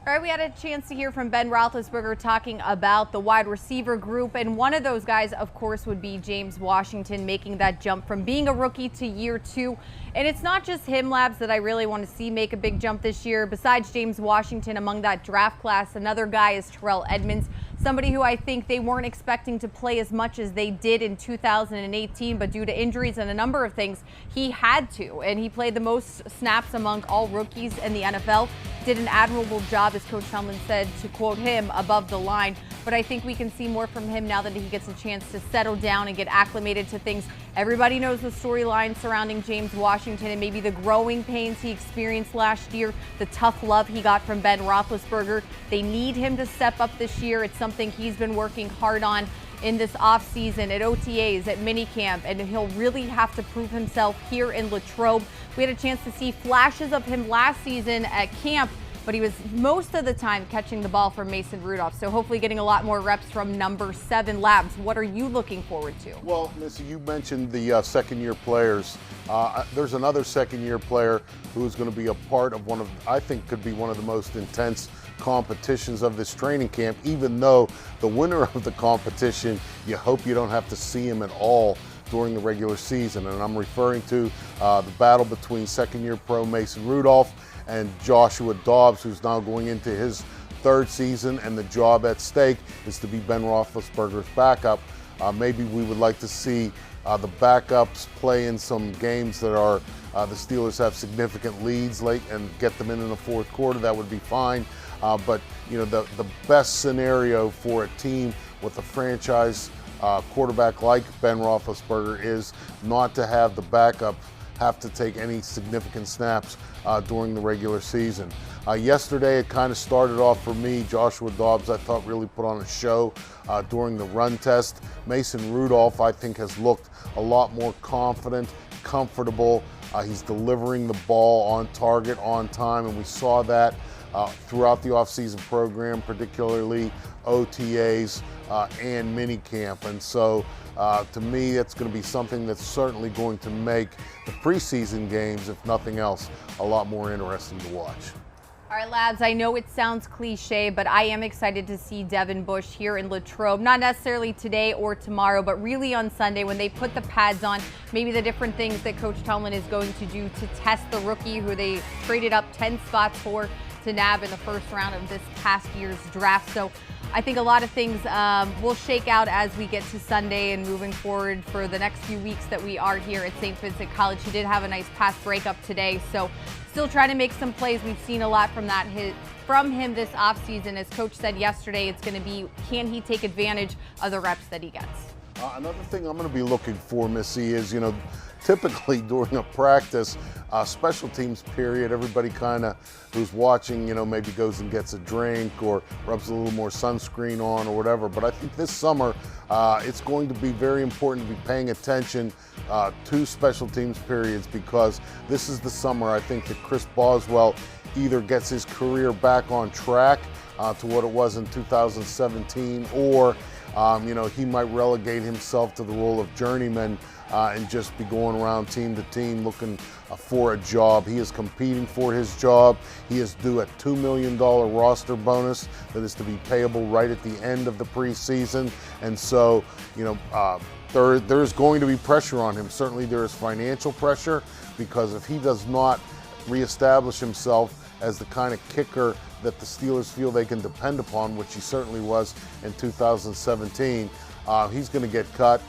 All right, we had a chance to hear from Ben Roethlisberger talking about the wide receiver group, and one of those guys, of course, would be James Washington, making that jump from being a rookie to year 2. And it's not just him, Labs, that I really want to see make a big jump this year. Besides James Washington, among that draft class, another guy is Terrell Edmunds, somebody who I think they weren't expecting to play as much as they did in 2018, but due to injuries and a number of things, he had to. And he played the most snaps among all rookies in the NFL. Did an admirable job, as Coach Tomlin said, to quote him, above the line. But I think we can see more from him now that he gets a chance to settle down and get acclimated to things. Everybody knows the storyline surrounding James Washington and maybe the growing pains he experienced last year, the tough love he got from Ben Roethlisberger. They need him to step up this year. It's something he's been working hard on in this offseason, at OTAs, at minicamp, and he'll really have to prove himself here in Latrobe. We had a chance to see flashes of him last season at camp, but he was most of the time catching the ball from Mason Rudolph. So hopefully getting a lot more reps from number 7. Labs, what are you looking forward to? Well, Missy, you mentioned the second-year players. There's another second-year player who is going to be a part of one of, I think, could be one of the most intense competitions of this training camp, even though the winner of the competition, you hope you don't have to see him at all during the regular season. And I'm referring to the battle between second-year pro Mason Rudolph and Joshua Dobbs, who's now going into his 3rd season, and the job at stake is to be Ben Roethlisberger's backup. Maybe we would like to see the backups play in some games that are the Steelers have significant leads late and get them in the 4th quarter. That would be fine. But you know, the best scenario for a team with a franchise quarterback like Ben Roethlisberger is not to have the backup have to take any significant snaps during the regular season. Yesterday, it kind of started off for me. Joshua Dobbs, I thought, really put on a show during the run test. Mason Rudolph, I think, has looked a lot more confident, comfortable. He's delivering the ball on target, on time, and we saw that throughout the offseason program, particularly OTAs and minicamp. And so to me, it's going to be something that's certainly going to make the preseason games, if nothing else, a lot more interesting to watch. All right, Labs, I know it sounds cliche, but I am excited to see Devin Bush here in Latrobe. Not necessarily today or tomorrow, but really on Sunday when they put the pads on, maybe the different things that Coach Tomlin is going to do to test the rookie who they traded up 10 spots for to nab in the 1st round of this past year's draft. So I think a lot of things will shake out as we get to Sunday and moving forward for the next few weeks that we are here at St. Vincent College. He did have a nice pass breakup today, so still trying to make some plays. We've seen a lot from him this offseason. As Coach said yesterday, it's going to be, can he take advantage of the reps that he gets? Another thing I'm going to be looking for, Missy, is, you know, typically during a practice, special teams period, everybody kind of who's watching, you know, maybe goes and gets a drink or rubs a little more sunscreen on or whatever. But I think this summer, it's going to be very important to be paying attention to special teams periods, because this is the summer, I think, that Chris Boswell either gets his career back on track to what it was in 2017, or you know, he might relegate himself to the role of journeyman and just be going around team to team looking for a job. He is competing for his job. He is due a $2 million roster bonus that is to be payable right at the end of the preseason. And so, you know, there's going to be pressure on him. Certainly there is financial pressure, because if he does not reestablish himself as the kind of kicker that the Steelers feel they can depend upon, which he certainly was in 2017, he's going to get cut,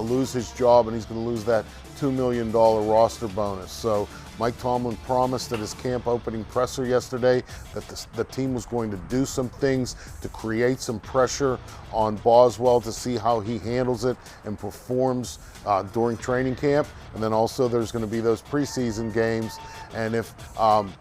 lose his job, and he's going to lose that $2 million roster bonus. So Mike Tomlin promised at his camp opening presser yesterday that the team was going to do some things to create some pressure on Boswell to see how he handles it and performs during training camp. And then also there's going to be those preseason games. And if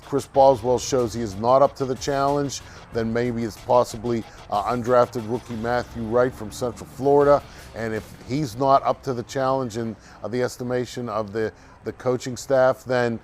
Chris Boswell shows he is not up to the challenge, then maybe it's possibly undrafted rookie Matthew Wright from Central Florida. And if he's not up to the challenge in the estimation of the coaching staff, then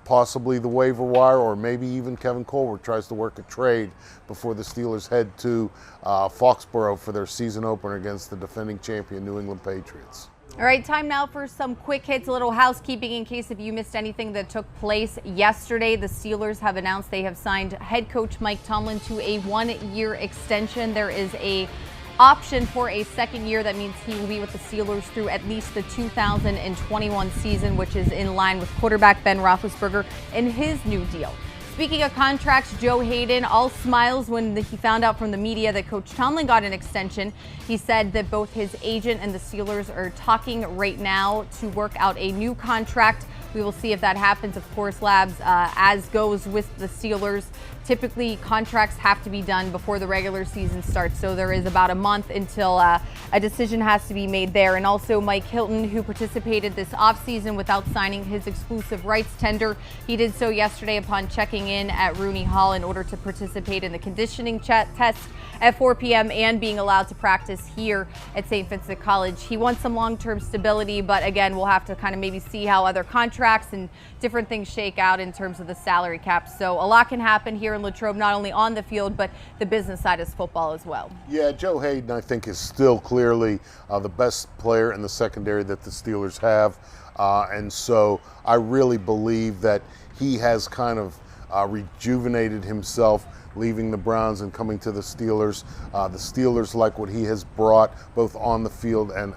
possibly the waiver wire, or maybe even Kevin Colbert tries to work a trade before the Steelers head to Foxborough for their season opener against the defending champion New England Patriots. All right, time now for some quick hits, a little housekeeping in case if you missed anything that took place yesterday. The Steelers have announced they have signed head coach Mike Tomlin to a 1-year extension. There is a option for a second year. That means he will be with the Steelers through at least the 2021 season, which is in line with quarterback Ben Roethlisberger in his new deal. Speaking of contracts, Joe Hayden all smiles when he found out from the media that Coach Tomlin got an extension. He said that both his agent and the Steelers are talking right now to work out a new contract. We will see if that happens. Of course, Labs, as goes with the Steelers, typically contracts have to be done before the regular season starts. So there is about a month until a decision has to be made there. And also Mike Hilton, who participated this offseason without signing his exclusive rights tender. He did so yesterday upon checking in at Rooney Hall in order to participate in the conditioning test at 4 p.m. and being allowed to practice here at St. Vincent College. He wants some long-term stability, but again, we'll have to kind of maybe see how other contracts and different things shake out in terms of the salary cap. So a lot can happen here in Latrobe, not only on the field, but the business side of football as well. Yeah, Joe Hayden, I think, is still clearly the best player in the secondary that the Steelers have. And so I really believe that he has kind of rejuvenated himself leaving the Browns and coming to the Steelers. The Steelers like what he has brought both on the field and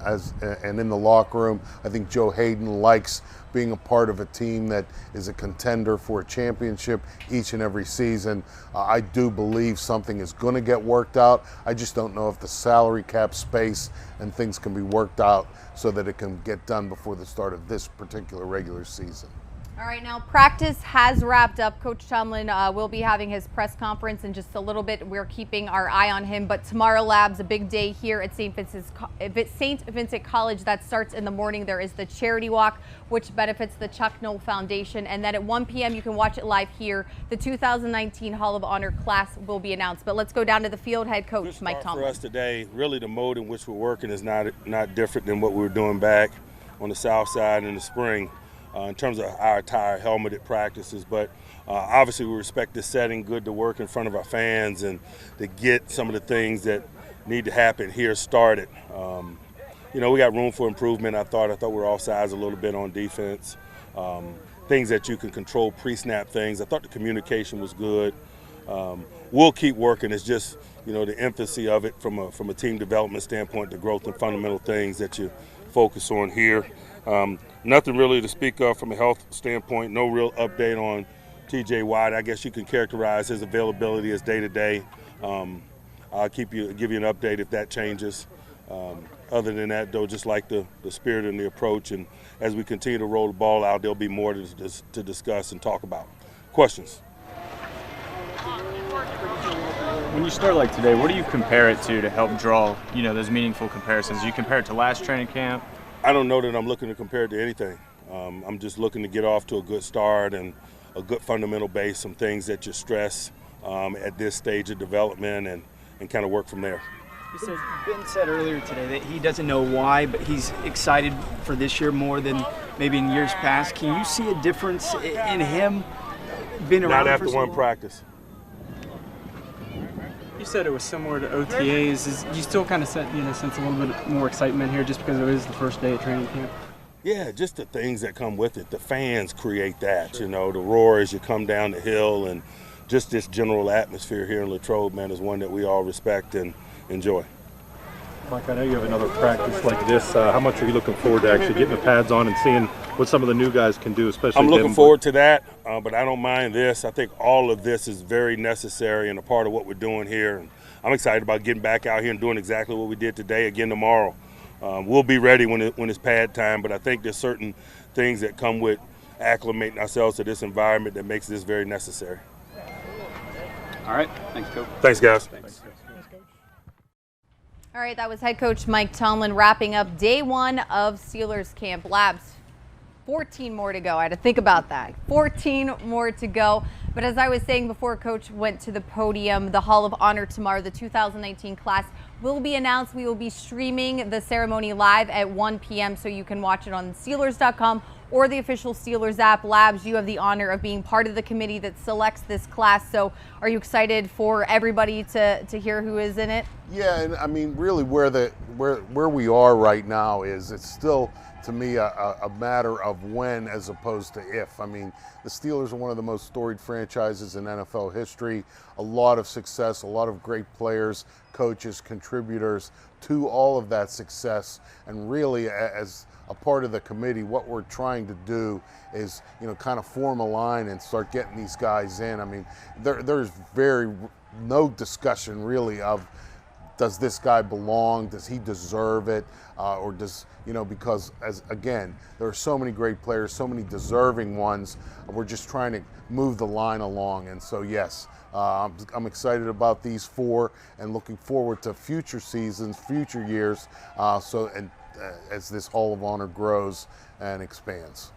in the locker room. I think Joe Hayden likes being a part of a team that is a contender for a championship each and every season. I do believe something is going to get worked out. I just don't know if the salary cap space and things can be worked out so that it can get done before the start of this particular regular season. All right, now practice has wrapped up. Coach Tomlin will be having his press conference in just a little bit. We're keeping our eye on him, but tomorrow, Labs, a big day here at St. Vincent College. That starts in the morning. There is the charity walk, which benefits the Chuck Knoll Foundation, and then at 1 p.m. you can watch it live here. The 2019 Hall of Honor class will be announced, but let's go down to the field. Head coach Mike Tomlin. For us today, really the mode in which we're working is not different than what we were doing back on the south side in the spring. In terms of our attire, helmeted practices, but obviously we respect the setting, good to work in front of our fans and to get some of the things that need to happen here started. We got room for improvement. I thought we were off sides a little bit on defense. Things that you can control, pre-snap things. I thought the communication was good. We'll keep working. It's just, the emphasis of it from a team development standpoint, the growth and fundamental things that you focus on here. Nothing really to speak of from a health standpoint. No real update on TJ Watt. I guess you can characterize his availability as day-to-day. I'll give you an update if that changes. Other than that, though, just like the spirit and the approach, and as we continue to roll the ball out, there'll be more to discuss and talk about. Questions? When you start like today, what do you compare it to help draw, those meaningful comparisons? Do you compare it to last training camp? I don't know that I'm looking to compare it to anything. I'm just looking to get off to a good start and a good fundamental base, some things that you stress at this stage of development and kind of work from there. Ben said earlier today that he doesn't know why, but he's excited for this year more than maybe in years past. Can you see a difference in him being around? Not after one practice. You said it was similar to OTAs. You still kind of sense a little bit more excitement here just because it is the first day of training camp? Yeah, just the things that come with it. The fans create that, the roar as you come down the hill, and just this general atmosphere here in Latrobe, man, is one that we all respect and enjoy. Mike, I know you have another practice like this. How much are you looking forward to actually getting the pads on and seeing what some of the new guys can do, especially I'm looking forward to that, but I don't mind this. I think all of this is very necessary and a part of what we're doing here. And I'm excited about getting back out here and doing exactly what we did today again tomorrow. We'll be ready when it's pad time, but I think there's certain things that come with acclimating ourselves to this environment that makes this very necessary. All right. Thanks, Coach. Thanks, guys. Thanks. All right, that was head coach Mike Tomlin wrapping up day one of Steelers camp. Labs, 14 more to go. I had to think about that. 14 more to go. But as I was saying before Coach went to the podium, the Hall of Honor tomorrow, the 2019 class will be announced. We will be streaming the ceremony live at 1 p.m. so you can watch it on Steelers.com or the official Steelers app. Labs, you have the honor of being part of the committee that selects this class. So are you excited for everybody to hear who is in it? Yeah, and I mean, really, where we are right now is it's still, to me, a matter of when as opposed to if. I mean, the Steelers are one of the most storied franchises in NFL history. A lot of success, a lot of great players, coaches, contributors to all of that success. And really, as a part of the committee, what we're trying to do is, kind of form a line and start getting these guys in. I mean, there's no discussion really of, does this guy belong? Does he deserve it? Or does, because again, there are so many great players, so many deserving ones. We're just trying to move the line along. And so, yes, I'm excited about these 4 and looking forward to future seasons, future years, as this Hall of Honor grows and expands.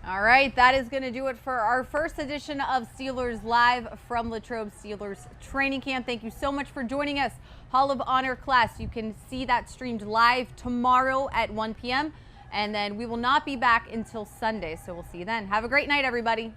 All right, that is going to do it for our first edition of Steelers Live from Latrobe Steelers Training Camp. Thank you so much for joining us. Hall of Honor class, you can see that streamed live tomorrow at 1 p.m. And then we will not be back until Sunday, so we'll see you then. Have a great night, everybody.